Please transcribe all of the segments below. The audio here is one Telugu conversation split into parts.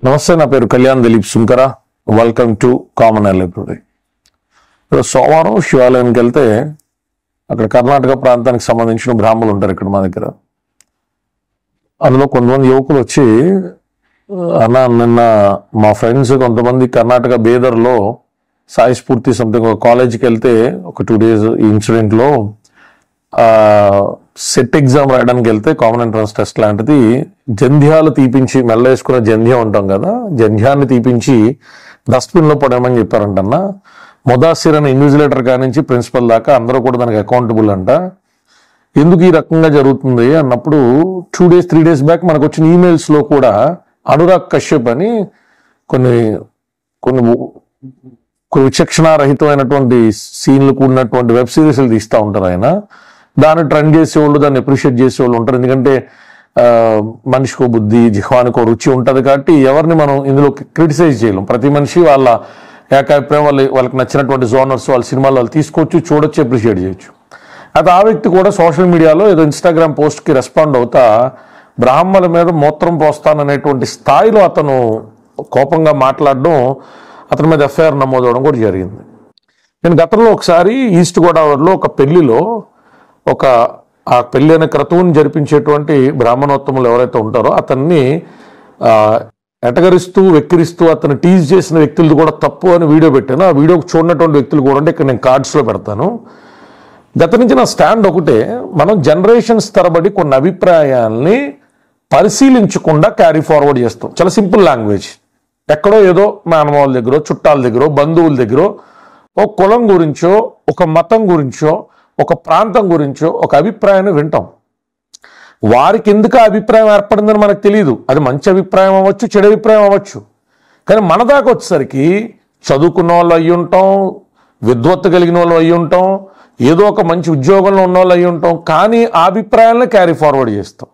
నమస్తే, నా పేరు Kalyan Dilip Sunkara. Welcome to common library. సోమవారం శివాలయానికి వెళ్తే అక్కడ కర్ణాటక ప్రాంతానికి సంబంధించిన బ్రాహ్మణులు ఉంటారు ఇక్కడ మా దగ్గర. అందులో కొంతమంది యువకులు వచ్చి, అన్న నిన్న మా ఫ్రెండ్స్ కొంతమంది కర్ణాటక బేదర్లో సాయి స్ఫూర్తి సంథింగ్ ఒక కాలేజీకి వెళ్తే ఒక 2 days ఈ ఇన్సిడెంట్లో సెట్ ఎగ్జామ్ రాయడానికి వెళ్తే కామన్ ఎంట్రన్స్ టెస్ట్ లాంటిది జంధ్యాలు తీపించి, మెల్ల వేసుకున్న జంధ్యం ఉంటాం కదా, జంధ్యాన్ని తీపించి డస్ట్బిన్లో పడేయమని చెప్పారంటన్నా. మొదాసిర్ అనే ఇన్విజిలేటర్ కాడి నుంచి ప్రిన్సిపల్ దాకా అందరూ కూడా దానికి అకౌంటబుల్ అంట. ఎందుకు ఈ రకంగా జరుగుతుంది అన్నప్పుడు 2 days 3 days బ్యాక్ మనకు వచ్చిన ఈమెయిల్స్లో కూడా అనురాగ్ కశ్యప్ అని కొన్ని విచక్షణారహితమైనటువంటి సీన్లు కూడినటువంటి వెబ్ సిరీస్లు తీస్తూ ఉంటారు ఆయన. దాన్ని ట్రెండ్ చేసేవాళ్ళు, దాన్ని అప్రిషియేట్ చేసేవాళ్ళు ఉంటారు. ఎందుకంటే మనిషికో బుద్ధి, జిహ్వానికో రుచి ఉంటుంది కాబట్టి ఎవరిని మనం ఇందులో క్రిటిసైజ్ చేయలేం. ప్రతి మనిషి వాళ్ళ ఏకాభిప్రాయం, వాళ్ళకి నచ్చినటువంటి జోనర్స్, వాళ్ళ సినిమాలు వాళ్ళు తీసుకోవచ్చు, చూడొచ్చు, అప్రిషియేట్ చేయొచ్చు. అయితే ఆ వ్యక్తి కూడా సోషల్ మీడియాలో ఏదో ఇన్స్టాగ్రామ్ పోస్ట్కి రెస్పాండ్ అవుతా బ్రాహ్మణుల మీద మూత్రం పోస్తాననేటువంటి స్థాయిలో అతను కోపంగా మాట్లాడడం, అతని మీద ఎఫ్ఐఆర్ నమోదవడం కూడా జరిగింది. నేను గతంలో ఒకసారి ఈస్ట్ గోదావరిలో ఒక పెళ్లిలో ఆ పెళ్లి అనే క్రతువుని జరిపించేటువంటి బ్రాహ్మణోత్తములు ఎవరైతే ఉంటారో అతన్ని ఎటగరిస్తూ వెక్కిరిస్తూ అతను టీజ్ చేసిన వ్యక్తులది కూడా తప్పు అని వీడియో పెట్టాను. ఆ వీడియోకి చూడనటువంటి వ్యక్తులు కూడా అంటే ఇక్కడ నేను కార్డ్స్లో పెడతాను. గత నుంచి నా స్టాండ్ ఒకటే, మనం జనరేషన్స్ తరబడి కొన్ని అభిప్రాయాల్ని పరిశీలించకుండా క్యారీ ఫార్వర్డ్ చేస్తాం. చాలా సింపుల్ లాంగ్వేజ్. ఎక్కడో ఏదో మేనమావుల దగ్గర, చుట్టాల దగ్గర, బంధువుల దగ్గర ఒక కులం గురించో, ఒక మతం గురించో, ఒక ప్రాంతం గురించో ఒక అభిప్రాయాన్ని వింటాం. వారికి ఎందుకు ఆ అభిప్రాయం ఏర్పడిందని మనకు తెలియదు. అది మంచి అభిప్రాయం అవ్వచ్చు, చెడు అభిప్రాయం అవ్వచ్చు. కానీ మన దాకా వచ్చేసరికి చదువుకున్న వాళ్ళు అయ్యి ఉంటాం, విద్వత్తు కలిగిన వాళ్ళు అయ్యి ఉంటాం, ఏదో ఒక మంచి ఉద్యోగంలో ఉన్న వాళ్ళు అయ్యి ఉంటాం. కానీ ఆ అభిప్రాయాలను క్యారీ ఫార్వర్డ్ చేస్తాం.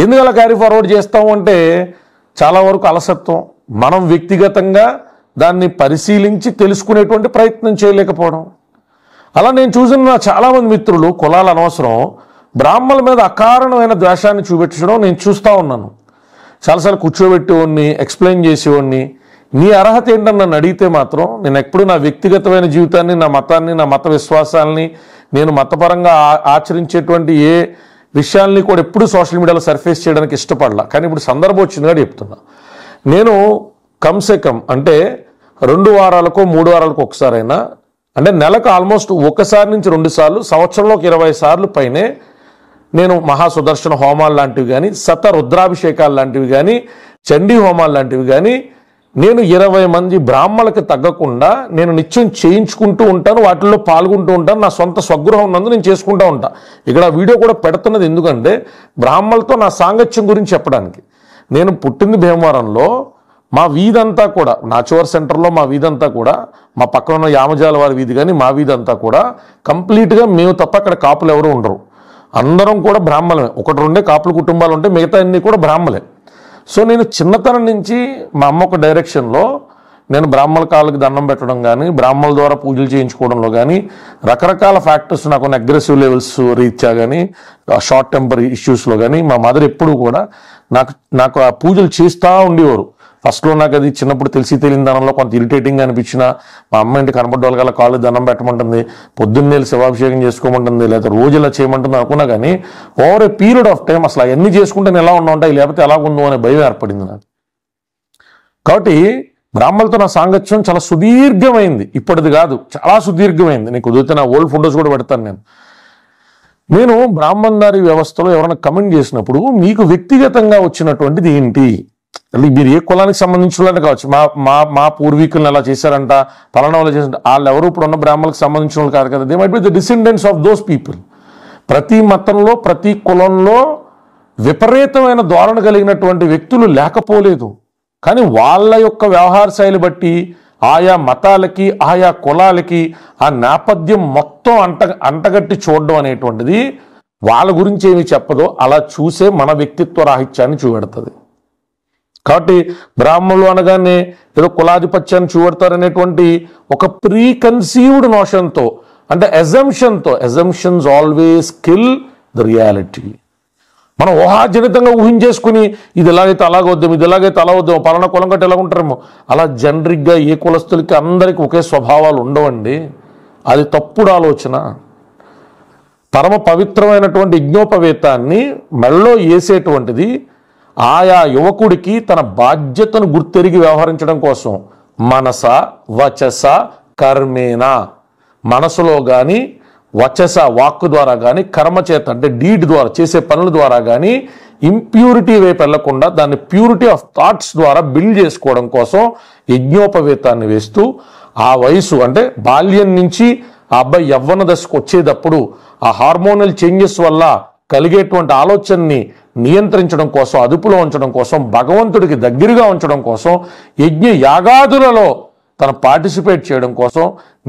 ఎందుకు అలా క్యారీ ఫార్వర్డ్ చేస్తాం అంటే చాలా వరకు అలసత్వం, మనం వ్యక్తిగతంగా దాన్ని పరిశీలించి తెలుసుకునేటువంటి ప్రయత్నం చేయలేకపోవడం. అలా నేను చూసిన చాలామంది మిత్రులు కులాలు అనవసరం బ్రాహ్మణుల మీద అకారణమైన ద్వేషాన్ని చూపించడం నేను చూస్తూ ఉన్నాను. చాలాసార్లు కూర్చోబెట్టేవాడిని, ఎక్స్ప్లెయిన్ చేసేవాడిని. నీ అర్హత ఏంటని నన్ను అడిగితే మాత్రం నేను ఎప్పుడు నా వ్యక్తిగతమైన జీవితాన్ని, నా మతాన్ని, నా మత విశ్వాసాలని, నేను మతపరంగా ఆచరించేటువంటి ఏ విషయాల్ని కూడా ఎప్పుడు సోషల్ మీడియాలో సర్ఫేస్ చేయడానికి ఇష్టపడలా. కానీ ఇప్పుడు సందర్భం వచ్చింది కాబట్టి చెప్తున్నా. నేను కమ్సే కమ్ అంటే 2 వారాలకో 3 వారాలకు ఒకసారైనా, అంటే నెలకు ఆల్మోస్ట్ 1 నుంచి 2 సార్లు, సంవత్సరంలో 20 సార్లు పైనే నేను మహాసుదర్శన హోమాలు లాంటివి కానీ, శత రుద్రాభిషేకాలు లాంటివి కానీ, చండీ హోమాలు లాంటివి కానీ నేను 20 మంది బ్రాహ్మణులకు తగ్గకుండా నేను నిత్యం చేయించుకుంటూ ఉంటాను, వాటిల్లో పాల్గొంటూ ఉంటాను. నా సొంత స్వగృహం నందు నేను చేసుకుంటూ ఉంటాను. ఇక్కడ వీడియో కూడా పెడుతున్నది ఎందుకంటే బ్రాహ్మణులతో నా సాంగత్యం గురించి చెప్పడానికి. నేను పుట్టింది భీమవరంలో. మా వీధంతా కూడా, నాచువర్ సెంటర్లో మా వీధంతా కూడా, మా పక్కన ఉన్న యామజాల వారి వీధి కానీ మా వీధంతా కూడా కంప్లీట్గా మేము తప్ప అక్కడ కాపులు ఎవరు ఉండరు. అందరం కూడా బ్రాహ్మణులే. 1-2 కాపుల కుటుంబాలు ఉంటే మిగతా అన్నీ కూడా బ్రాహ్మణులే. సో నేను చిన్నతనం నుంచి మా అమ్మ ఒక డైరెక్షన్లో నేను బ్రాహ్మణ కాళ్ళకి దండం పెట్టడం కానీ, బ్రాహ్మణుల ద్వారా పూజలు చేయించుకోవడంలో కానీ, రకరకాల ఫ్యాక్టర్స్ నాకు అగ్రెసివ్ లెవెల్స్ రీత్యా కానీ, షార్ట్ టెంపర్ ఇష్యూస్లో కానీ మా మదర్ ఎప్పుడు కూడా నాకు ఆ పూజలు చేస్తూ ఉండేవారు. ఫస్ట్లో నాకు అది చిన్నప్పుడు తెలియని దానంలో కొంత ఇరిటేటింగ్గా అనిపించిన, మా అమ్మ ఇంటి కనపడ్డోళ్ళ గల కాళ్ళు దండం పెట్టమంటుంది, పొద్దున్నే శివాభిషేకం చేసుకోమంటుంది, లేదా రోజు ఇలా చేయమంటుంది అనుకున్నా. కానీ over a period of time అసలు అవన్నీ చేసుకుంటే నేను ఎలా ఉన్నా ఉంటాయి, లేకపోతే ఎలా ఉందో అనే భయం ఏర్పడింది నాకు. కాబట్టి బ్రాహ్మణులతో నా సాంగత్యం చాలా సుదీర్ఘమైంది. ఇప్పటిది కాదు, చాలా సుదీర్ఘమైంది. నీకు కుదిరితే నా ఓల్డ్ ఫొటోస్ కూడా పెడతాను. నేను బ్రాహ్మణదారి వ్యవస్థలో ఎవరైనా కమెంట్ చేసినప్పుడు మీకు వ్యక్తిగతంగా వచ్చినటువంటిది ఏంటి, మీరు ఏ కులానికి సంబంధించిన వాళ్ళని కావచ్చు, మా పూర్వీకులను ఎలా చేశారంట, పలానా వాళ్ళు చేశారంట, వాళ్ళు ఎవరు ఇప్పుడు ఉన్న బ్రాహ్మణులకు సంబంధించిన వాళ్ళు కాదు కదా. They might be the descendants of those people. ప్రతి మతంలో, ప్రతి కులంలో విపరీతమైన ధోరణి కలిగినటువంటి వ్యక్తులు లేకపోలేదు. కానీ వాళ్ళ యొక్క వ్యవహార శైలి బట్టి ఆయా మతాలకి, ఆయా కులాలకి ఆ నేపథ్యం మొత్తం అంటగట్టి చూడడం అనేటువంటిది వాళ్ళ గురించి ఏమి చెప్పదో అలా చూసే మన వ్యక్తిత్వ రాహిత్యాన్ని చూపెడుతుంది. కాబట్టి బ్రాహ్మణులు అనగానే ఏదో కులాధిపత్యాన్ని చూపెడతారనేటువంటి ఒక ప్రీకన్సీవ్డ్ నోషన్తో, అంటే అజంప్షన్తో, assumptions always kill the reality. మనం ఊహాజనితంగా ఊహించేసుకుని ఇది ఎలాగైతే అలాగొద్దాం, ఇది ఎలాగైతే అలా వద్దాం, పలానా కులం కట్టి ఎలా ఉంటారేమో, అలా జనరిక్గా ఏ కులస్తులకి అందరికీ ఒకే స్వభావాలు ఉండవండి. అది తప్పుడు ఆలోచన. పరమ పవిత్రమైనటువంటి యజ్ఞోపవేతాన్ని మెడలో వేసేటువంటిది ఆయా యువకుడికి తన బాధ్యతను గుర్తెరిగి వ్యవహరించడం కోసం మనస వచస కర్మేన, మనసులో కానీ వచస వాక్కు ద్వారా కానీ కర్మ చేత అంటే డీడ్ ద్వారా చేసే పనుల ద్వారా కానీ ఇంప్యూరిటీ వైపు వెళ్లకుండా దాన్ని ప్యూరిటీ ఆఫ్ థాట్స్ ద్వారా బిల్డ్ చేసుకోవడం కోసం యజ్ఞోపవేతాన్ని వేస్తూ ఆ వయసు అంటే బాల్యం నుంచి ఆ అబ్బాయి యవ్వన దశకు వచ్చేటప్పుడు ఆ హార్మోనల్ చేంజెస్ వల్ల కలిగేటువంటి ఆలోచనని నియంత్రించడం కోసం, అదుపులో ఉంచడం కోసం, భగవంతుడికి దగ్గరగా ఉంచడం కోసం, యజ్ఞ యాగాదులలో తను పార్టిసిపేట్ చేయడం కోసం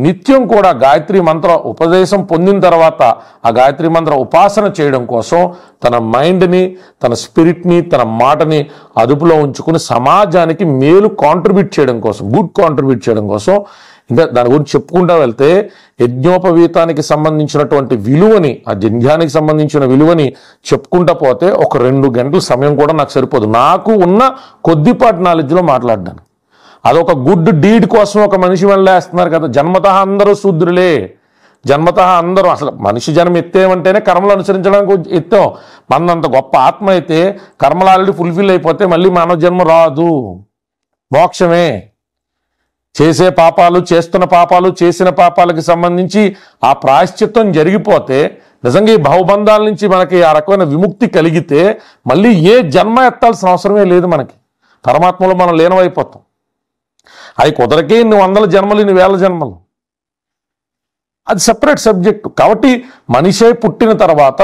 నిత్యం కూడా గాయత్రి మంత్ర ఉపదేశం పొందిన తర్వాత ఆ గాయత్రి మంత్ర ఉపాసన చేయడం కోసం తన మైండ్ని, తన స్పిరిట్ని, తన మాటని అదుపులో ఉంచుకుని సమాజానికి మేలు కాంట్రిబ్యూట్ చేయడం కోసం, గుడ్ కాంట్రిబ్యూట్ చేయడం కోసం. ఇంకా దాని గురించి చెప్పుకుంటూ వెళ్తే యజ్ఞోపవీతానికి సంబంధించినటువంటి విలువని, ఆ జంధ్యానికి సంబంధించిన విలువని చెప్పుకుంటా పోతే ఒక 2 గంటల సమయం కూడా నాకు సరిపోదు, నాకు ఉన్న కొద్దిపాటి నాలెడ్జ్లో మాట్లాడడానికి. అదొక గుడ్ డీడ్ కోసం ఒక మనిషి వెళ్ళేస్తున్నారు కదా. జన్మతః అందరూ శూద్రులే, జన్మతః అందరూ అసలు మనిషి జన్మ ఎత్తేమంటేనే కర్మలు అనుసరించడానికి ఎత్తాం. మనంత గొప్ప ఆత్మ అయితే కర్మలు ఆల్రెడీ ఫుల్ఫిల్ అయిపోతే మళ్ళీ మానవ జన్మ రాదు, మోక్షమే. చేసే పాపాలు, చేస్తున్న పాపాలు, చేసిన పాపాలకి సంబంధించి ఆ ప్రాయశ్చిత్తం జరిగిపోతే నిజంగా ఈ భవబంధాల నుంచి మనకి ఆ రకమైన విముక్తి కలిగితే మళ్ళీ ఏ జన్మ ఎత్తాల్సిన అవసరమే లేదు. మనకి పరమాత్మలో మనం లీనమైపోతాం. అవి కుదరకే ఇన్ని 100 జన్మలు, ఇన్ని 1000 జన్మలు, అది సెపరేట్ సబ్జెక్టు. కాబట్టి మనిషే పుట్టిన తర్వాత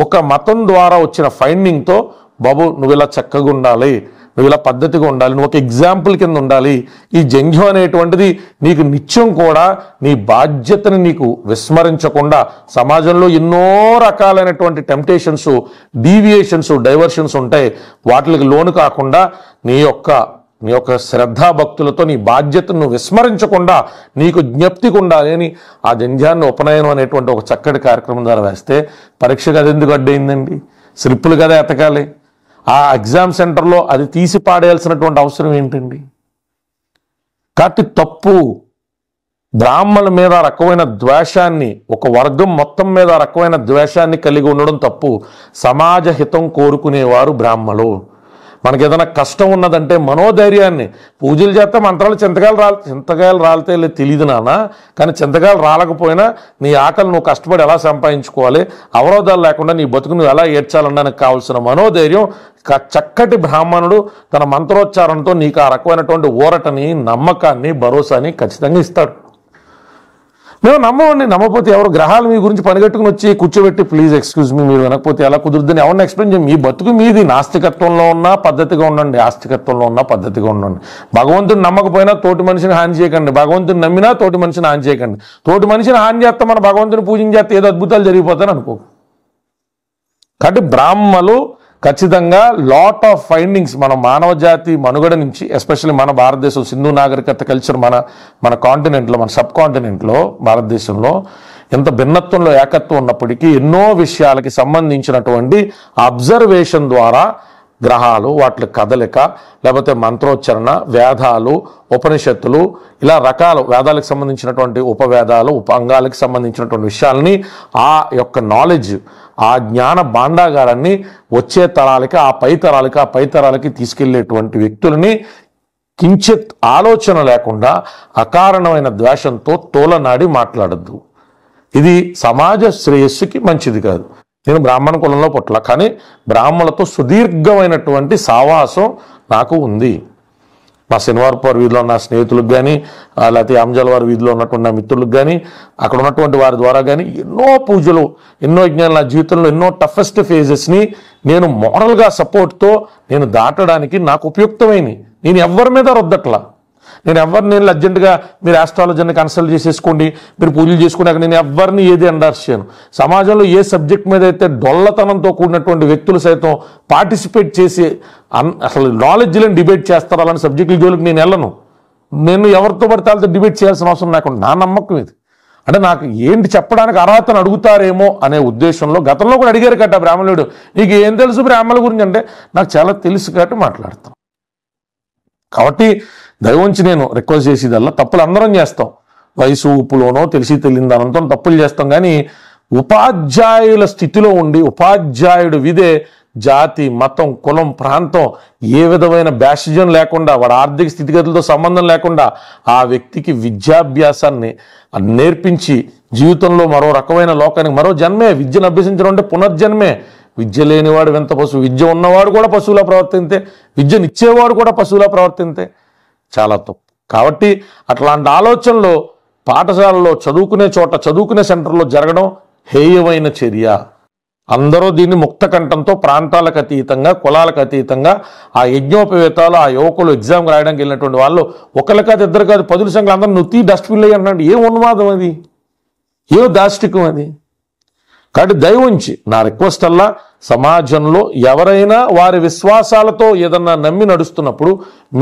ఒక మతం ద్వారా వచ్చిన ఫైండింగ్తో బాబు నువ్వు ఇలా చక్కగా ఉండాలి, నువ్వు ఇలా పద్ధతిగా ఉండాలి, నువ్వు ఒక ఎగ్జాంపుల్ కింద ఉండాలి. ఈ జంఘ్యం అనేటువంటిది నీకు నిత్యం కూడా నీ బాధ్యతని నీకు విస్మరించకుండా సమాజంలో ఎన్నో రకాలైనటువంటి టెంప్టేషన్స్, డీవియేషన్స్, డైవర్షన్స్ ఉంటాయి. వాటికి లోను కాకుండా నీ యొక్క శ్రద్ధాభక్తులతో నీ బాధ్యతను విస్మరించకుండా నీకు జ్ఞప్తికి ఉండాలి అని ఆ జంధ్యాన్ని ఉపనయనం అనేటువంటి ఒక చక్కటి కార్యక్రమం ద్వారా వేస్తే పరీక్ష గది ఎందుకు అడ్డయిందండి? స్లిప్పులు కదా ఎతకాలి. ఆ ఎగ్జామ్ సెంటర్లో అది తీసి పాడేయాల్సినటువంటి అవసరం ఏంటండి? కాబట్టి తప్పు. బ్రాహ్మణుల మీద రకమైన ద్వేషాన్ని, ఒక వర్గం మొత్తం మీద రకమైన ద్వేషాన్ని కలిగి ఉండడం తప్పు. సమాజ హితం కోరుకునేవారు బ్రాహ్మణులు. మనకి ఏదైనా కష్టం ఉన్నదంటే మనోధైర్యాన్ని, పూజలు చేస్తే మంత్రాలు చింతకాయలు రాలితే తెలియదు నాన్న, కానీ చింతకాయలు రాలకపోయినా నీ ఆకలి నువ్వు కష్టపడి ఎలా సంపాదించుకోవాలి, అవరోధాలు లేకుండా నీ బతుకు నువ్వు ఎలా ఏడ్చాలనడానికి కావాల్సిన మనోధైర్యం చక్కటి బ్రాహ్మణుడు తన మంత్రోచ్చారణతో నీకు ఆ రకమైనటువంటి ఊరటని, నమ్మకాన్ని, భరోసాని ఖచ్చితంగా ఇస్తాడు. మేము నమ్మమండి. నమ్మకపోతే ఎవరు గ్రహాలు మీ గురించి పనిగట్టుకుని వచ్చి కూర్చోబెట్టి ప్లీజ్ ఎక్స్క్యూజ్ మీ, మీరు వినకపోతే ఎలా కుదురుద్దని ఎవరిని ఎక్స్ప్లెయిన్ చేయండి. మీ బతుకు మీది. నాస్తికత్వంలో ఉన్నా పద్ధతిగా ఉండండి, ఆస్తికత్వంలో ఉన్నా పద్ధతిగా ఉండండి. భగవంతుని నమ్మకపోయినా తోటి మనిషిని హాని చేయకండి, భగవంతుని నమ్మినా తోటి మనిషిని హాని చేయకండి. తోటి మనిషిని హాని చేస్తే మన భగవంతుని పూజించేస్తే ఏదో అద్భుతాలు జరిగిపోతాయని అనుకో. కాబట్టి బ్రాహ్మలు ఖచ్చితంగా లాట్ ఆఫ్ ఫైండింగ్స్ మన మానవ జాతి మనుగడ నుంచి, ఎస్పెషల్లీ మన భారతదేశం సింధు నాగరికత కల్చర్ మన కాంటినెంట్లో, మన సబ్ కాంటినెంట్లో భారతదేశంలో ఎంత భిన్నత్వంలో ఏకత్వం ఉన్నప్పటికీ ఎన్నో విషయాలకి సంబంధించినటువంటి అబ్జర్వేషన్ ద్వారా గ్రహాలు, వాటి కదలిక, లేకపోతే మంత్రోచ్చరణ, వేదాలు, ఉపనిషత్తులు, ఇలా రకాలు వేదాలకు సంబంధించినటువంటి ఉపవేదాలు, అంగాలకు సంబంధించినటువంటి విషయాలని ఆ యొక్క నాలెడ్జ్, ఆ జ్ఞాన భాండాగారాన్ని వచ్చే తరాలకి, ఆ పై తరాలకి తీసుకెళ్లేటువంటి వ్యక్తులని కించిత్ ఆలోచన లేకుండా అకారణమైన ద్వేషంతో తోలనాడి మాట్లాడద్దు. ఇది సమాజ శ్రేయస్సుకి మంచిది కాదు. నేను బ్రాహ్మణ కులంలో పుట్టల, కానీ బ్రాహ్మణులతో సుదీర్ఘమైనటువంటి సావాసం నాకు ఉంది. మా శనివారపు వీధిలో నా స్నేహితులకు కానీ, లేకపోతే అంజలవారి వీధిలో ఉన్నటువంటి నా మిత్రులకు కానీ, అక్కడ ఉన్నటువంటి వారి ద్వారా కానీ ఎన్నో పూజలు, ఎన్నో యజ్ఞాలు, నా జీవితంలో ఎన్నో టఫెస్ట్ ఫేజెస్ని నేను మోరల్గా సపోర్ట్తో నేను దాటడానికి నాకు ఉపయుక్తమైనవి. నేను ఎవరి మీద రుద్దట్లా. నేను అర్జెంటుగా మీరు ఆస్ట్రాలజీని కన్సల్ట్ చేసేసుకోండి, మీరు పూజలు చేసుకున్నాక నేను ఎవరిని ఏది ఎండార్స్ చేయను. సమాజంలో ఏ సబ్జెక్ట్ మీద అయితే డొల్లతనంతో కూడినటువంటి వ్యక్తులు సైతం పార్టిసిపేట్ చేసి అసలు నాలెడ్జ్లను డిబేట్ చేస్తారు, అలాంటి సబ్జెక్టుల జోలికి నేను వెళ్ళను. నేను ఎవరితో పడితే వాళ్ళతో డిబేట్ చేయాల్సిన అవసరం లేకుండా నా నమ్మకం ఇది. అంటే నాకు ఏంటి చెప్పడానికి అర్హతను అడుగుతారేమో అనే ఉద్దేశంలో గతంలో కూడా అడిగారు కట్ట బ్రాహ్మణుడు, నీకు ఏం తెలుసు బ్రాహ్మణుల గురించి అంటే నాకు చాలా తెలుసు కాబట్టి మాట్లాడతాం. కాబట్టి దయవుంచి నేను రిక్వెస్ట్ చేసేదల్లా, తప్పులు అందరం చేస్తాం, వయసు ఊపులోనో తెలిసి తెలియదానంతో తప్పులు చేస్తాం, కానీ ఉపాధ్యాయుల స్థితిలో ఉండి ఉపాధ్యాయుడు విదే జాతి, మతం, కులం, ప్రాంతం ఏ విధమైన బ్యాషిజం లేకుండా, వాడి ఆర్థిక స్థితిగతులతో సంబంధం లేకుండా ఆ వ్యక్తికి విద్యాభ్యాసాన్ని నేర్పించి జీవితంలో మరో రకమైన లోకానికి మరో జన్మే. విద్యను అభ్యసించడం అంటే పునర్జన్మే. విద్య లేనివాడు వింత పశువు, విద్య ఉన్నవాడు కూడా పశువులా ప్రవర్తింతే, విద్యనిచ్చేవాడు కూడా పశువులా ప్రవర్తింతే చాలా తప్పు. కాబట్టి అట్లాంటి ఆలోచనలో పాఠశాలలో చదువుకునే చోట, చదువుకునే సెంటర్లో జరగడం హేయమైన చర్య. అందరూ దీన్ని ముక్త కంఠంతో ప్రాంతాలకు అతీతంగా, కులాలకు అతీతంగా ఆ యజ్ఞోపవేతాలు, ఆ యువకులు ఎగ్జామ్ రాయడానికి వెళ్ళినటువంటి వాళ్ళు ఒకరు కాదు, ఇద్దరు కాదు, 10 సంఖ్యలు అందరూ నువ్వు డస్ట్బిన్లో అన్నాడు. ఏం ఉన్మాదం అది, ఏం దాష్టికం అది. కాబట్టి దయవుంచి నా రిక్వెస్ట్ అల్లా, సమాజంలో ఎవరైనా వారి విశ్వాసాలతో ఏదన్నా నమ్మి నడుస్తున్నప్పుడు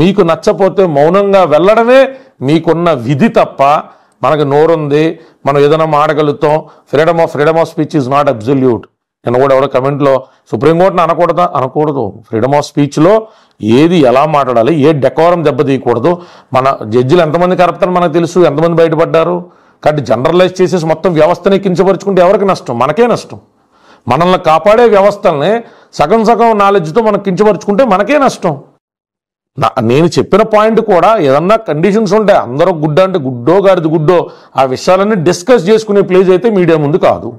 మీకు నచ్చపోతే మౌనంగా వెళ్ళడమే మీకున్న విధి తప్ప, మనకు నోరుంది, మనం ఏదైనా మాడగలుగుతాం, freedom of speech is not absolute. నేను కూడా ఎవరో కమెంట్లో సుప్రీంకోర్టును అనకూడదు. ఫ్రీడమ్ ఆఫ్ స్పీచ్లో ఏది ఎలా మాట్లాడాలి, ఏ డెకోరం దెబ్బతీయకూడదు. మన జడ్జిలు ఎంతమంది కరప్ట్ అని మనకు తెలుసు, ఎంతమంది బయటపడ్డారు. కాబట్టి జనరలైజ్ చేసేసి మొత్తం వ్యవస్థని కించపరుచుకుంటే ఎవరికి నష్టం? మనకే నష్టం. మనల్ని కాపాడే వ్యవస్థల్ని సగం నాలెడ్జ్తో మనం కించపరుచుకుంటే మనకే నష్టం. నేను చెప్పిన పాయింట్ కూడా ఏదన్నా కండిషన్స్ ఉంటాయి. అందరూ గుడ్డ అంటే గుడ్డో గాడిది గుడ్డో, ఆ విషయాలన్నీ డిస్కస్ చేసుకునే ప్లేస్ అయితే మీడియా ముందు కాదు,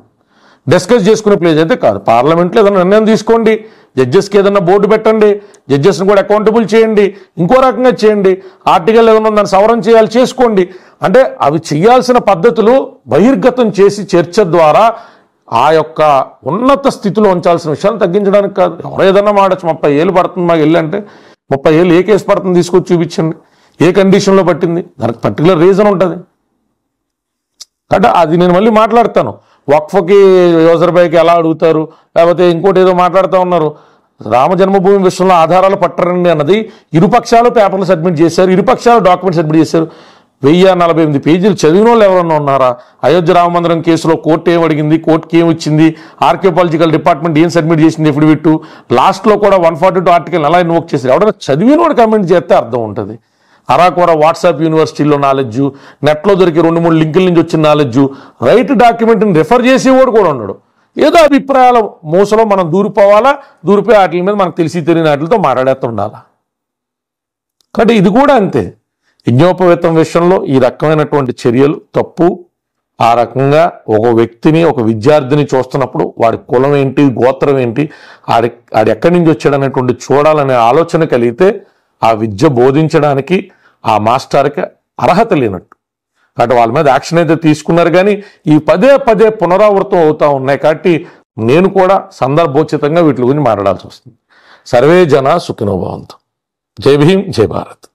డిస్కస్ చేసుకునే ప్లేస్ అయితే కాదు. పార్లమెంట్లో ఏదైనా నిర్ణయం తీసుకోండి, జడ్జెస్కి ఏదైనా బోర్డు పెట్టండి, జడ్జెస్ని కూడా అకౌంటబుల్ చేయండి, ఇంకో రకంగా చేయండి, ఆర్టికల్ ఏదైనా దాన్ని సవరణ చేయాలి చేసుకోండి. అంటే అవి చేయాల్సిన పద్ధతులు బహిర్గతం చేసి చర్చ ద్వారా ఆ యొక్క ఉన్నత స్థితిలో ఉంచాల్సిన విషయాలు తగ్గించడానికి కాదు. ఎవరో ఏదన్నా మాడచ్చు, 30 ఏళ్ళు పడుతుంది మాకు వెళ్ళి అంటే 30 ఏళ్ళు ఏ కేసు పడుతుంది తీసుకొచ్చి చూపించండి, ఏ కండిషన్లో పట్టింది, దానికి పర్టికులర్ రీజన్ ఉంటుంది. అంటే అది నేను మళ్ళీ మాట్లాడతాను. వక్ఫ్కి యోజర్బాయికి ఎలా అడుగుతారు, లేకపోతే ఇంకోటి ఏదో మాట్లాడుతూ ఉన్నారు. రామ జన్మభూమి విషయంలో ఆధారాలు పట్టరండి అన్నది ఇరుపక్షాలు పేపర్లు సబ్మిట్ చేశారు, ఇరుపక్షాలు డాక్యుమెంట్ సబ్మిట్ చేశారు. 1048 పేజీలు చదివిన వాళ్ళు ఎవరన్నా ఉన్నారా? అయోధ్య రామ మందిరం కేసులో కోర్టు ఏం అడిగింది, కోర్టుకి ఏం వచ్చింది, ఆర్కియోపాలజికల్ డిపార్ట్మెంట్ ఏం సబ్మిట్ చేసింది ఎఫిడవిట్, లాస్ట్లో కూడా 142 ఆర్టికల్ ఎలా ఇన్వోక్ చేశారు. ఎవరైనా చదివిన వాడు కామెంట్ చేస్తే అర్థం ఉంటుంది. అరాకొర వాట్సాప్ యూనివర్సిటీలో నాలెడ్జు, నెట్లో దొరికి 2-3 లింకుల నుంచి వచ్చిన నాలెడ్జు, రైట్ డాక్యుమెంట్ని రెఫర్ చేసేవాడు కూడా ఉన్నాడు. ఏదో అభిప్రాయాల మోసలో మనం దూరిపోవాలా, దూరిపోయి వాటి మీద మనకు తెలిసి తెలియని వాటితో మాట్లాడేస్తుండాలా. కాబట్టి ఇది కూడా అంతే. యజ్ఞోపవేతం విషయంలో ఈ రకమైనటువంటి చర్యలు తప్పు. ఆ రకంగా ఒక వ్యక్తిని, ఒక విద్యార్థిని చూస్తున్నప్పుడు వాడి కులం ఏంటి, గోత్రం ఏంటి, ఆడి ఎక్కడి నుంచి వచ్చాడనేటువంటి చూడాలనే ఆలోచన కలిగితే ఆ విద్య బోధించడానికి ఆ మాస్టర్కి అర్హత లేనట్టు. కాబట్టి వాళ్ళ మీద యాక్షన్ అయితే తీసుకున్నారు, కానీ ఈ పదే పునరావృతం అవుతూ ఉన్నాయి. కాబట్టి నేను కూడా సందర్భోచితంగా వీటి గురించి మాట్లాడాల్సి వస్తుంది. సర్వే జన సుఖినో భవంతు. జై భీమ్, జై భారత్.